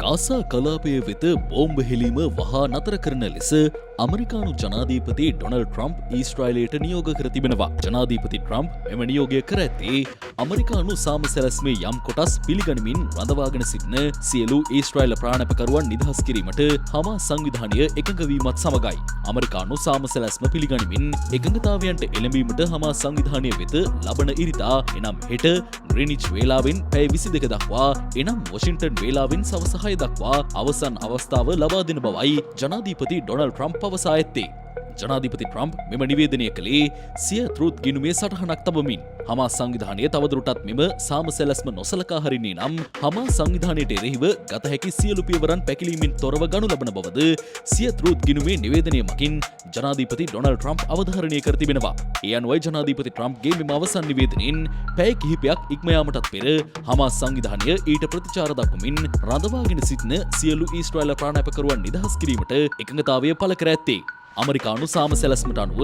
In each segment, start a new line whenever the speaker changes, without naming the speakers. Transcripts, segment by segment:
Gaza කලාපය වෙත බෝම්බ හෙලීම වහා නතර කරන ලෙස අමරිකානු ජනාධීපති ඩොනල්ඩ් ට්‍රම්ප් ඊශ්‍රායලයට නියෝග කර තිබෙනවා. ජනාධීපති ට්‍රම්ප් එම නියෝගය කර ඇත්තේ අමරිකානු සාම සැලැස්මේ යම් කොටස් පිළිගනිමින් රඳවාගෙන සිටින සියලු ඊශ්‍රායල ප්‍රාණපකරුවන් නිදහස් කිරීමට හමාස් සංවිධානය එකඟ වීමත් සමගයි. අමරිකානු සාම සැලැස්ම පිළිගනිමින් එකඟතාවයන්ට එළඹීමට හමාස් සංවිධානය වෙත ලබන ඉරිදා එනම් හෙට ග්‍රීනිච් වේලාවෙන් පැය 22 දක්වා එනම් වොෂින්ටන් වේලාවෙන් සවස 6 දක්වා අවසන් අවස්ථාව ලබා දෙන බවයි ජනාධීපති ඩොනල්ඩ් ට්‍රම්ප් පවසා ඇත්තේ. ජනාධිපති ට්‍රම්ප් මෙම නිවේදනය කළේ සිය ට්‍රූත් ගිණුමේ සටහනක් තබමින්. හමාස් සංවිධානය තවදුරටත් මෙම සාම සැලැස්ම නොසලකා හරින්නේ නම් හමාස් සංවිධානයට එරෙහිව ගත හැකි සියලු පියවරන් පැකිලීමෙන් තොරව ගනු ලබන බවද සිය ට්‍රූත් ගිණුමේ නිවේදනය මගින් ජනාධිපති ඩොනල්ඩ් ට්‍රම්ප් අවධාරණය කර තිබෙනවා. ඒ අනුවයි ජනාධිපති ට්‍රම්ප්ගේ මෙම අවසන් නිවේදනයෙන් පැය කිහිපයක් ඉක්ම යාමටත් පෙර හමාස් සංවිධානය ඊට ප්‍රතිචාර දක්වමින් රඳවාගෙන සිටින සියලු ඊශ්‍රායල ප්‍රාණපකරුවන් නිදහස් කිරීමට එකඟතාවය පළ කර ඇත්තේ. අමරිකානු සාම සැලැස්මට අනුව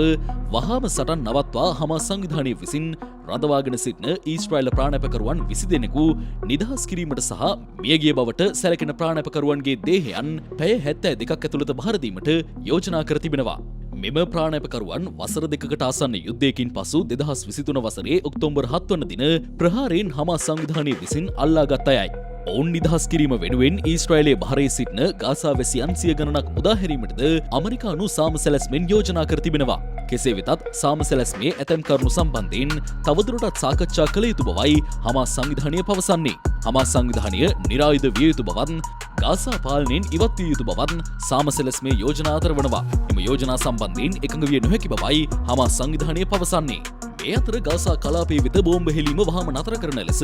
වහාම සටන් නවත්වා හමාස් සංවිධානය විසින් රඳවාගෙන සිටින ඊශ්‍රායල ප්‍රාණපකරුවන් 20 දෙනෙකු නිදහස් කිරීමට සහ මියගිය බවට සැලකෙන ප්‍රාණපකරුවන්ගේ දේහයන් පැය 72ක් ඇතුළත බහර දීමට යෝජනා කර තිබෙනවා. මෙම ප්‍රාණපකරුවන් වසර දෙකකට ආසන්න යුද්ධයකින් පසු 2023 වසරේ ඔක්තෝබර් 7 වන දින ප්‍රහාරයෙන් හමාස් සංවිධානය විසින් අල්ලාගත් අයයි. ඔවුන් නිදහස් කිරීම වෙනුවෙන් ඊශ්‍රායලයේ බහරේ සිටින ගාසා වැසියන් 100 ගණනක් මුදා හැරීමටද අමරිකානු සාම සැලැස්මෙන් යෝජනා කර තිබෙනවා. කෙසේ වෙතත් සාම සැලැස්මේ ඇතැම් කරුණු සම්බන්ධයෙන් තවදුරටත් සාකච්ඡා කළ යුතු බවයි හමාස් සංවිධානය පවසන්නේ. හමාස් සංවිධානය නිරායුධ විය යුතු බවත් ගාසා පාලනයෙන් ඉවත් විය යුතු බවත් සාම සැලැස්මේ යෝජනා අතරවනවා. එම යෝජනා සම්බන්ධයෙන් එකඟ විය නොහැකි බවයි හමාස් සංවිධානය පවසන්නේ. මේ අතර ගාසා කලාපයේ වෙත බෝම්බ හෙලීම වහාම නතර කරන ලෙස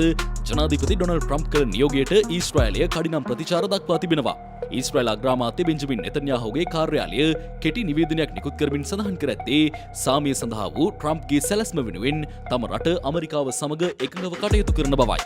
ජනාධිපති ඩොනල්ඩ් ට්‍රම්ප් කළ නියෝගයට ඊශ්‍රායලය කඩිනම් ප්‍රතිචාර දක්වා තිබෙනවා. ඊශ්‍රායල් අග්‍රාමාත්‍ය බෙන්ජමින් නෙතන්යාහුගේ කාර්යාලය කෙටි නිවේදනයක් නිකුත් කරමින් සඳහන් කර ඇත්තේ සාමය සඳහා වූ ට්‍රම්ප්ගේ සැලැස්ම වෙනුවෙන් තම රට ඇමරිකාව සමග එකඟව කටයුතු කරන බවයි.